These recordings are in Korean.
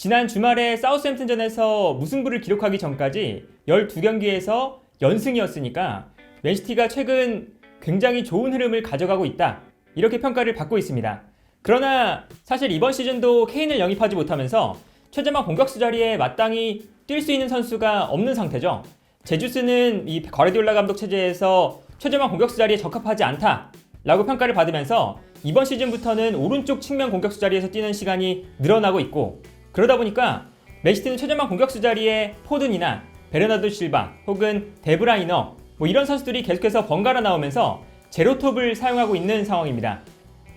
지난 주말에 사우스햄튼전에서 무승부를 기록하기 전까지 12경기에서 연승이었으니까 맨시티가 최근 굉장히 좋은 흐름을 가져가고 있다, 이렇게 평가를 받고 있습니다. 그러나 사실 이번 시즌도 케인을 영입하지 못하면서 최전방 공격수 자리에 마땅히 뛸 수 있는 선수가 없는 상태죠. 제주스는 이 과르디올라 감독 체제에서 최전방 공격수 자리에 적합하지 않다라고 평가를 받으면서 이번 시즌부터는 오른쪽 측면 공격수 자리에서 뛰는 시간이 늘어나고 있고, 그러다 보니까 맨시티는 최전방 공격수 자리에 포든이나 베르나르도 실바 혹은 데브라이너 이런 선수들이 계속해서 번갈아 나오면서 제로톱을 사용하고 있는 상황입니다.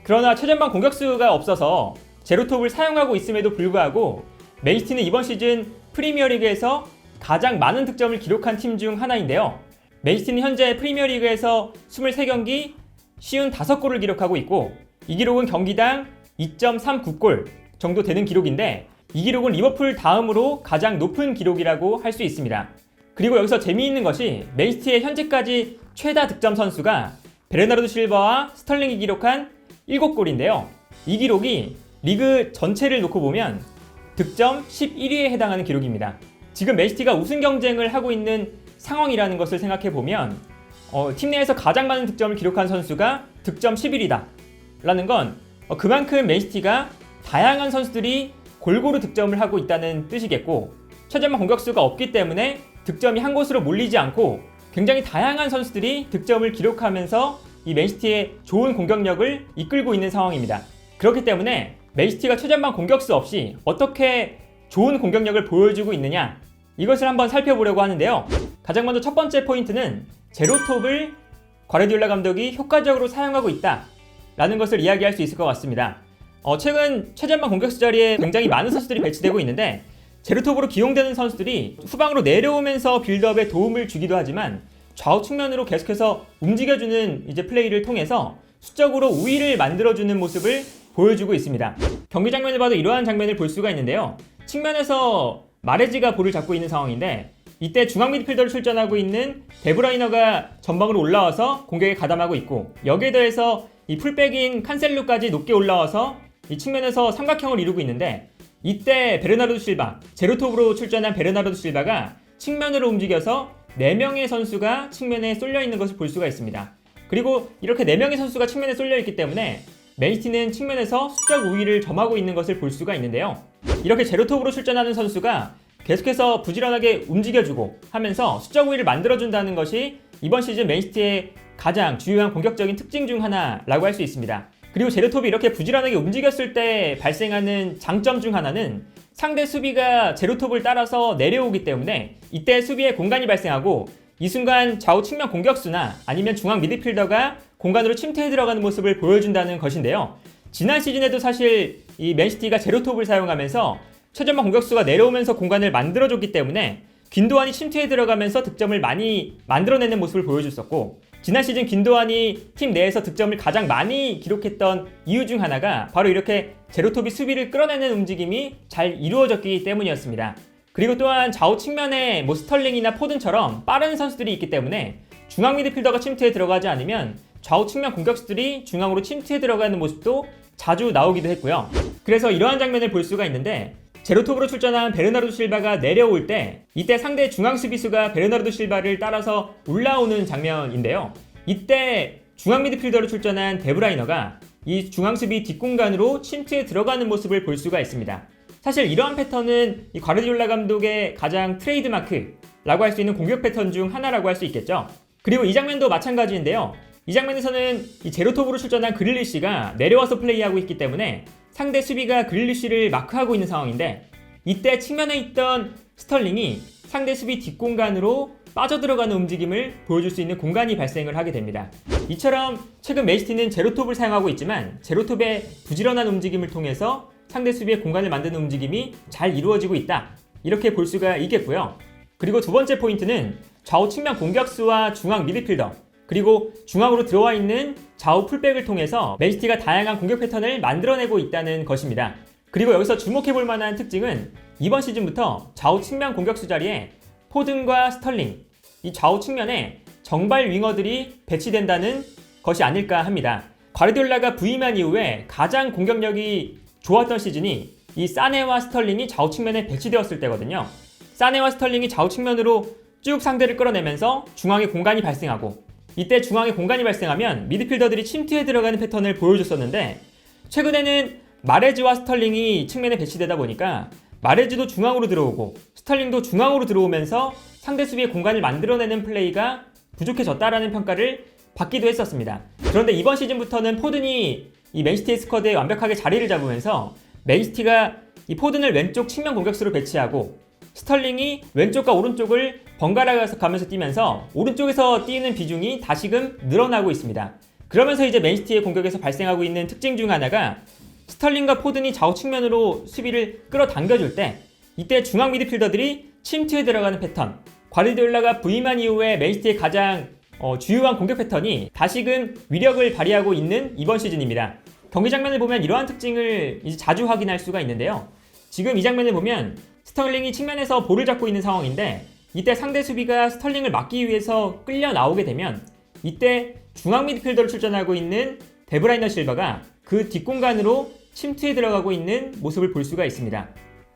그러나 최전방 공격수가 없어서 제로톱을 사용하고 있음에도 불구하고 맨시티는 이번 시즌 프리미어리그에서 가장 많은 득점을 기록한 팀 중 하나인데요. 맨시티는 현재 프리미어리그에서 23경기 55골을 기록하고 있고, 이 기록은 경기당 2.39골 정도 되는 기록인데, 이 기록은 리버풀 다음으로 가장 높은 기록이라고 할 수 있습니다. 그리고 여기서 재미있는 것이 맨시티의 현재까지 최다 득점 선수가 베르나르도 실바와 스털링이 기록한 7골인데요. 이 기록이 리그 전체를 놓고 보면 득점 11위에 해당하는 기록입니다. 지금 맨시티가 우승 경쟁을 하고 있는 상황이라는 것을 생각해보면 팀 내에서 가장 많은 득점을 기록한 선수가 득점 11위다 라는 건 그만큼 맨시티가 다양한 선수들이 골고루 득점을 하고 있다는 뜻이겠고, 최전방 공격수가 없기 때문에 득점이 한 곳으로 몰리지 않고 굉장히 다양한 선수들이 득점을 기록하면서 이 맨시티의 좋은 공격력을 이끌고 있는 상황입니다. 그렇기 때문에 맨시티가 최전방 공격수 없이 어떻게 좋은 공격력을 보여주고 있느냐, 이것을 한번 살펴보려고 하는데요. 가장 먼저 첫 번째 포인트는 제로톱을 과르디올라 감독이 효과적으로 사용하고 있다 라는 것을 이야기할 수 있을 것 같습니다. 최근 최전방 공격수 자리에 굉장히 많은 선수들이 배치되고 있는데, 제로톱으로 기용되는 선수들이 후방으로 내려오면서 빌드업에 도움을 주기도 하지만 좌우 측면으로 계속해서 움직여주는 플레이를 통해서 수적으로 우위를 만들어주는 모습을 보여주고 있습니다. 경기 장면을 봐도 이러한 장면을 볼 수가 있는데요. 측면에서 마레지가 볼을 잡고 있는 상황인데, 이때 중앙 미드필더를 출전하고 있는 데브라이너가 전방으로 올라와서 공격에 가담하고 있고, 여기에 더해서 이 풀백인 칸셀루까지 높게 올라와서 이 측면에서 삼각형을 이루고 있는데, 이때 베르나르도 실바, 제로톱으로 출전한 베르나르도 실바가 측면으로 움직여서 4명의 선수가 측면에 쏠려 있는 것을 볼 수가 있습니다. 그리고 이렇게 4명의 선수가 측면에 쏠려 있기 때문에 맨시티는 측면에서 수적 우위를 점하고 있는 것을 볼 수가 있는데요. 이렇게 제로톱으로 출전하는 선수가 계속해서 부지런하게 움직여주고 하면서 수적 우위를 만들어준다는 것이 이번 시즌 맨시티의 가장 주요한 공격적인 특징 중 하나라고 할 수 있습니다. 그리고 제로톱이 이렇게 부지런하게 움직였을 때 발생하는 장점 중 하나는 상대 수비가 제로톱을 따라서 내려오기 때문에 이때 수비에 공간이 발생하고, 이 순간 좌우 측면 공격수나 아니면 중앙 미드필더가 공간으로 침투해 들어가는 모습을 보여준다는 것인데요. 지난 시즌에도 사실 이 맨시티가 제로톱을 사용하면서 최전방 공격수가 내려오면서 공간을 만들어줬기 때문에 균도안이 침투해 들어가면서 득점을 많이 만들어내는 모습을 보여줬었고, 지난 시즌 균도안이 팀 내에서 득점을 가장 많이 기록했던 이유 중 하나가 바로 이렇게 제로톱이 수비를 끌어내는 움직임이 잘 이루어졌기 때문이었습니다. 그리고 또한 좌우 측면에 스털링이나 포든처럼 빠른 선수들이 있기 때문에 중앙 미드필더가 침투해 들어가지 않으면 좌우 측면 공격수들이 중앙으로 침투해 들어가는 모습도 자주 나오기도 했고요. 그래서 이러한 장면을 볼 수가 있는데, 제로톱으로 출전한 베르나르도 실바가 내려올 때 이때 상대 중앙 수비수가 베르나르도 실바를 따라서 올라오는 장면인데요. 이때 중앙 미드필더로 출전한 데브라이너가 이 중앙 수비 뒷공간으로 침투해 들어가는 모습을 볼 수가 있습니다. 사실 이러한 패턴은 이 과르디올라 감독의 가장 트레이드마크라고 할 수 있는 공격 패턴 중 하나라고 할 수 있겠죠. 그리고 이 장면도 마찬가지인데요. 이 장면에서는 이 제로톱으로 출전한 그릴리시가 내려와서 플레이하고 있기 때문에 상대 수비가 그릴리시를 마크하고 있는 상황인데, 이때 측면에 있던 스털링이 상대 수비 뒷공간으로 빠져들어가는 움직임을 보여줄 수 있는 공간이 발생을 하게 됩니다. 이처럼 최근 맨시티는 제로톱을 사용하고 있지만 제로톱의 부지런한 움직임을 통해서 상대 수비의 공간을 만드는 움직임이 잘 이루어지고 있다, 이렇게 볼 수가 있겠고요. 그리고 두 번째 포인트는 좌우 측면 공격수와 중앙 미드필더, 그리고 중앙으로 들어와 있는 좌우 풀백을 통해서 맨시티가 다양한 공격 패턴을 만들어내고 있다는 것입니다. 그리고 여기서 주목해볼 만한 특징은 이번 시즌부터 좌우 측면 공격수 자리에 포든과 스털링, 이 좌우 측면에 정발 윙어들이 배치된다는 것이 아닐까 합니다. 과르디올라가 부임한 이후에 가장 공격력이 좋았던 시즌이 이 사네와 스털링이 좌우 측면에 배치되었을 때거든요. 사네와 스털링이 좌우 측면으로 쭉 상대를 끌어내면서 중앙에 공간이 발생하고, 이때 중앙에 공간이 발생하면 미드필더들이 침투해 들어가는 패턴을 보여줬었는데, 최근에는 마레즈와 스털링이 측면에 배치되다 보니까 마레즈도 중앙으로 들어오고 스털링도 중앙으로 들어오면서 상대 수비의 공간을 만들어내는 플레이가 부족해졌다라는 평가를 받기도 했었습니다. 그런데 이번 시즌부터는 포든이 이 맨시티의 스쿼드에 완벽하게 자리를 잡으면서 맨시티가 이 포든을 왼쪽 측면 공격수로 배치하고 스털링이 왼쪽과 오른쪽을 번갈아 가면서 뛰면서 오른쪽에서 뛰는 비중이 다시금 늘어나고 있습니다. 그러면서 이제 맨시티의 공격에서 발생하고 있는 특징 중 하나가 스털링과 포든이 좌우 측면으로 수비를 끌어당겨줄 때 이때 중앙 미드필더들이 침투에 들어가는 패턴, 과르디올라가 부임한 이후에 맨시티의 가장 주요한 공격 패턴이 다시금 위력을 발휘하고 있는 이번 시즌입니다. 경기 장면을 보면 이러한 특징을 이제 자주 확인할 수가 있는데요. 지금 이 장면을 보면 스털링이 측면에서 볼을 잡고 있는 상황인데 이때 상대 수비가 스털링을 막기 위해서 끌려 나오게 되면 이때 중앙 미드필더로 출전하고 있는 데브라이너 실바가 그 뒷공간으로 침투에 들어가고 있는 모습을 볼 수가 있습니다.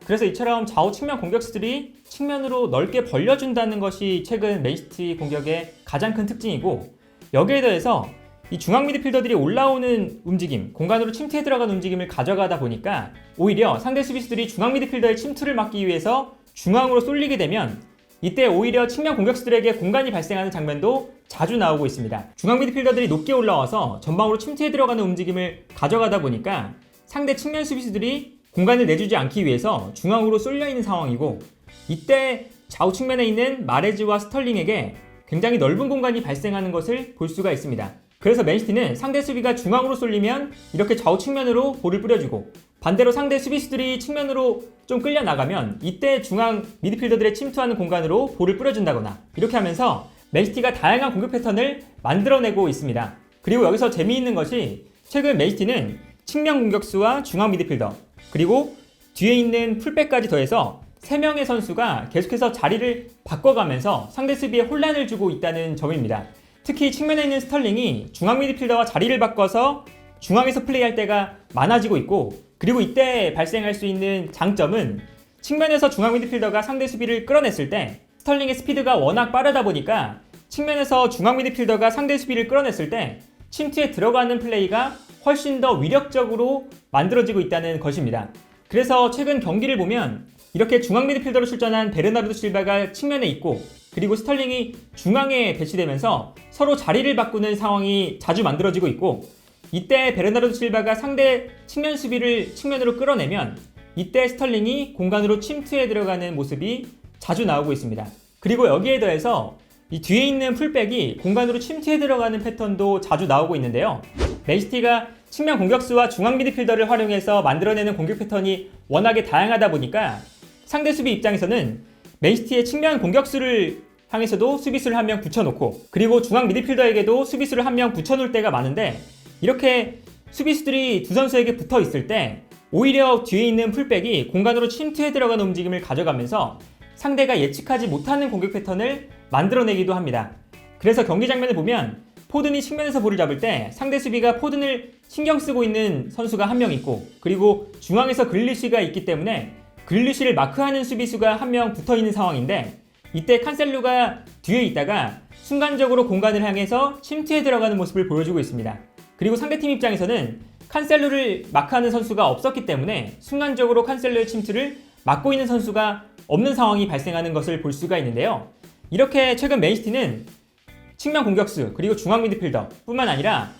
그래서 이처럼 좌우 측면 공격수들이 측면으로 넓게 벌려준다는 것이 최근 맨시티 공격의 가장 큰 특징이고, 여기에 더해서 이 중앙 미드필더들이 올라오는 움직임, 공간으로 침투에 들어가는 움직임을 가져가다 보니까 오히려 상대 수비수들이 중앙 미드필더의 침투를 막기 위해서 중앙으로 쏠리게 되면 이때 오히려 측면 공격수들에게 공간이 발생하는 장면도 자주 나오고 있습니다. 중앙 미드필더들이 높게 올라와서 전방으로 침투에 들어가는 움직임을 가져가다 보니까 상대 측면 수비수들이 공간을 내주지 않기 위해서 중앙으로 쏠려있는 상황이고, 이때 좌우 측면에 있는 마레즈와 스털링에게 굉장히 넓은 공간이 발생하는 것을 볼 수가 있습니다. 그래서 맨시티는 상대 수비가 중앙으로 쏠리면 이렇게 좌우 측면으로 볼을 뿌려주고, 반대로 상대 수비수들이 측면으로 좀 끌려 나가면 이때 중앙 미드필더들의 침투하는 공간으로 볼을 뿌려준다거나 이렇게 하면서 맨시티가 다양한 공격 패턴을 만들어내고 있습니다. 그리고 여기서 재미있는 것이 최근 맨시티는 측면 공격수와 중앙 미드필더 그리고 뒤에 있는 풀백까지 더해서 3명의 선수가 계속해서 자리를 바꿔가면서 상대 수비에 혼란을 주고 있다는 점입니다. 특히 측면에 있는 스털링이 중앙 미드필더와 자리를 바꿔서 중앙에서 플레이할 때가 많아지고 있고, 그리고 이때 발생할 수 있는 장점은 측면에서 중앙 미드필더가 상대 수비를 끌어냈을 때 스털링의 스피드가 워낙 빠르다 보니까 측면에서 중앙 미드필더가 상대 수비를 끌어냈을 때 침투에 들어가는 플레이가 훨씬 더 위력적으로 만들어지고 있다는 것입니다. 그래서 최근 경기를 보면 이렇게 중앙 미드필더로 출전한 베르나르도 실바가 측면에 있고, 그리고 스털링이 중앙에 배치되면서 서로 자리를 바꾸는 상황이 자주 만들어지고 있고, 이때 베르나르도 실바가 상대 측면 수비를 측면으로 끌어내면 이때 스털링이 공간으로 침투해 들어가는 모습이 자주 나오고 있습니다. 그리고 여기에 더해서 이 뒤에 있는 풀백이 공간으로 침투해 들어가는 패턴도 자주 나오고 있는데요. 맨시티가 측면 공격수와 중앙 미드필더를 활용해서 만들어내는 공격 패턴이 워낙에 다양하다 보니까 상대 수비 입장에서는 맨시티의 측면 공격수를 향해서도 수비수를 한 명 붙여놓고, 그리고 중앙 미드필더에게도 수비수를 한 명 붙여놓을 때가 많은데, 이렇게 수비수들이 두 선수에게 붙어 있을 때 오히려 뒤에 있는 풀백이 공간으로 침투해 들어가는 움직임을 가져가면서 상대가 예측하지 못하는 공격 패턴을 만들어내기도 합니다. 그래서 경기 장면을 보면 포든이 측면에서 볼을 잡을 때 상대 수비가 포든을 신경 쓰고 있는 선수가 한 명 있고, 그리고 중앙에서 그릴리시가 있기 때문에 그릴리시를 마크하는 수비수가 한 명 붙어 있는 상황인데, 이때 칸셀루가 뒤에 있다가 순간적으로 공간을 향해서 침투해 들어가는 모습을 보여주고 있습니다. 그리고 상대팀 입장에서는 칸셀루를 마크하는 선수가 없었기 때문에 순간적으로 칸셀루의 침투를 막고 있는 선수가 없는 상황이 발생하는 것을 볼 수가 있는데요. 이렇게 최근 맨시티는 측면 공격수 그리고 중앙 미드필더 뿐만 아니라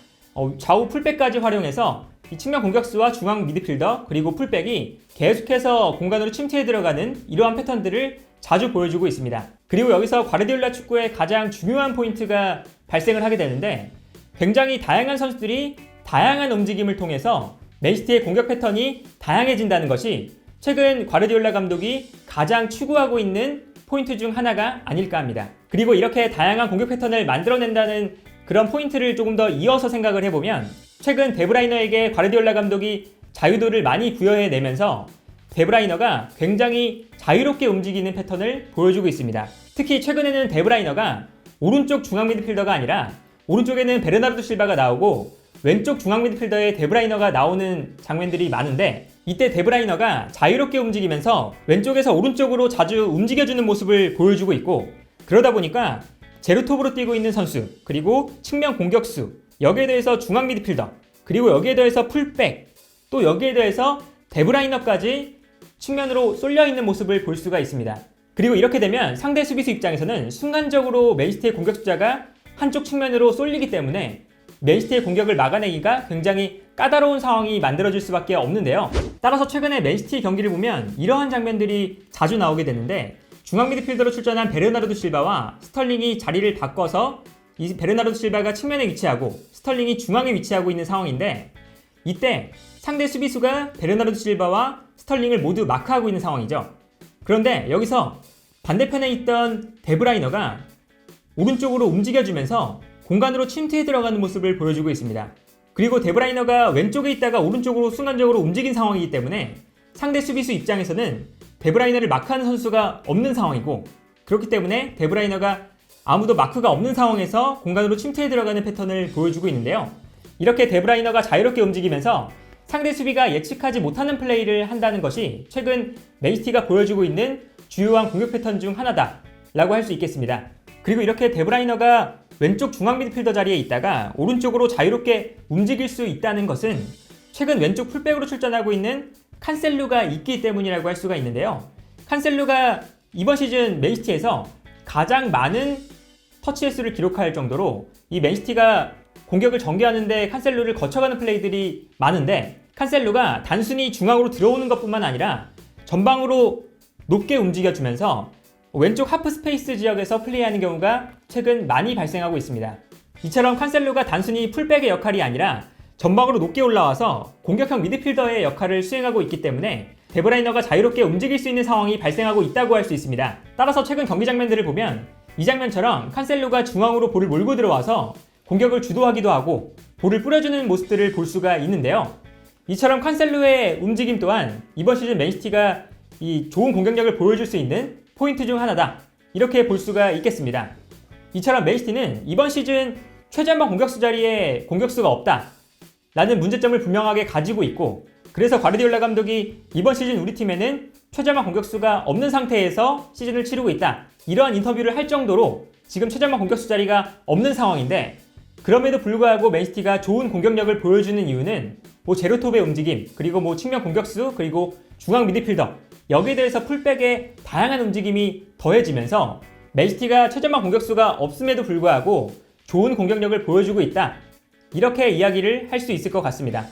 좌우 풀백까지 활용해서 이 측면 공격수와 중앙 미드필더 그리고 풀백이 계속해서 공간으로 침투해 들어가는 이러한 패턴들을 자주 보여주고 있습니다. 그리고 여기서 과르디올라 축구의 가장 중요한 포인트가 발생을 하게 되는데, 굉장히 다양한 선수들이 다양한 움직임을 통해서 맨시티의 공격 패턴이 다양해진다는 것이 최근 과르디올라 감독이 가장 추구하고 있는 포인트 중 하나가 아닐까 합니다. 그리고 이렇게 다양한 공격 패턴을 만들어낸다는 그런 포인트를 조금 더 이어서 생각을 해보면, 최근 데브라이너에게 과르디올라 감독이 자유도를 많이 부여해내면서 데브라이너가 굉장히 자유롭게 움직이는 패턴을 보여주고 있습니다. 특히 최근에는 데브라이너가 오른쪽 중앙 미드필더가 아니라 오른쪽에는 베르나르도 실바가 나오고 왼쪽 중앙 미드필더에 데브라이너가 나오는 장면들이 많은데, 이때 데브라이너가 자유롭게 움직이면서 왼쪽에서 오른쪽으로 자주 움직여주는 모습을 보여주고 있고, 그러다 보니까 제로톱으로 뛰고 있는 선수, 그리고 측면 공격수, 여기에 대해서 중앙 미드필더, 그리고 여기에 더해서 풀백, 또 여기에 더해서 데브라이너까지 측면으로 쏠려 있는 모습을 볼 수가 있습니다. 그리고 이렇게 되면 상대 수비수 입장에서는 순간적으로 맨시티의 공격 숫자가 한쪽 측면으로 쏠리기 때문에 맨시티의 공격을 막아내기가 굉장히 까다로운 상황이 만들어질 수밖에 없는데요. 따라서 최근에 맨시티 경기를 보면 이러한 장면들이 자주 나오게 되는데, 중앙 미드필더로 출전한 베르나르도 실바와 스털링이 자리를 바꿔서 이 베르나르도 실바가 측면에 위치하고 스털링이 중앙에 위치하고 있는 상황인데, 이때 상대 수비수가 베르나르도 실바와 스털링을 모두 마크하고 있는 상황이죠. 그런데 여기서 반대편에 있던 데브라이너가 오른쪽으로 움직여주면서 공간으로 침투해 들어가는 모습을 보여주고 있습니다. 그리고 데브라이너가 왼쪽에 있다가 오른쪽으로 순간적으로 움직인 상황이기 때문에 상대 수비수 입장에서는 데브라이너를 마크하는 선수가 없는 상황이고, 그렇기 때문에 데브라이너가 아무도 마크가 없는 상황에서 공간으로 침투해 들어가는 패턴을 보여주고 있는데요. 이렇게 데브라이너가 자유롭게 움직이면서 상대 수비가 예측하지 못하는 플레이를 한다는 것이 최근 맨시티가 보여주고 있는 주요한 공격 패턴 중 하나다라고 할 수 있겠습니다. 그리고 이렇게 데브라이너가 왼쪽 중앙 미드필더 자리에 있다가 오른쪽으로 자유롭게 움직일 수 있다는 것은 최근 왼쪽 풀백으로 출전하고 있는 칸셀루가 있기 때문이라고 할 수가 있는데요. 칸셀루가 이번 시즌 맨시티에서 가장 많은 터치 횟수를 기록할 정도로 이 맨시티가 공격을 전개하는데 칸셀루를 거쳐가는 플레이들이 많은데, 칸셀루가 단순히 중앙으로 들어오는 것뿐만 아니라 전방으로 높게 움직여주면서 왼쪽 하프 스페이스 지역에서 플레이하는 경우가 최근 많이 발생하고 있습니다. 이처럼 칸셀루가 단순히 풀백의 역할이 아니라 전방으로 높게 올라와서 공격형 미드필더의 역할을 수행하고 있기 때문에 데브라이너가 자유롭게 움직일 수 있는 상황이 발생하고 있다고 할 수 있습니다. 따라서 최근 경기 장면들을 보면 이 장면처럼 칸셀루가 중앙으로 볼을 몰고 들어와서 공격을 주도하기도 하고 볼을 뿌려주는 모습들을 볼 수가 있는데요. 이처럼 칸셀루의 움직임 또한 이번 시즌 맨시티가 이 좋은 공격력을 보여줄 수 있는 포인트 중 하나다, 이렇게 볼 수가 있겠습니다. 이처럼 맨시티는 이번 시즌 최전방 공격수 자리에 공격수가 없다 라는 문제점을 분명하게 가지고 있고, 그래서 과르디올라 감독이 이번 시즌 우리 팀에는 최전방 공격수가 없는 상태에서 시즌을 치르고 있다, 이러한 인터뷰를 할 정도로 지금 최전방 공격수 자리가 없는 상황인데, 그럼에도 불구하고 맨시티가 좋은 공격력을 보여주는 이유는 제로톱의 움직임, 그리고 측면 공격수, 그리고 중앙 미드필더, 여기에 대해서 풀백의 다양한 움직임이 더해지면서 맨시티가 최전방 공격수가 없음에도 불구하고 좋은 공격력을 보여주고 있다, 이렇게 이야기를 할 수 있을 것 같습니다.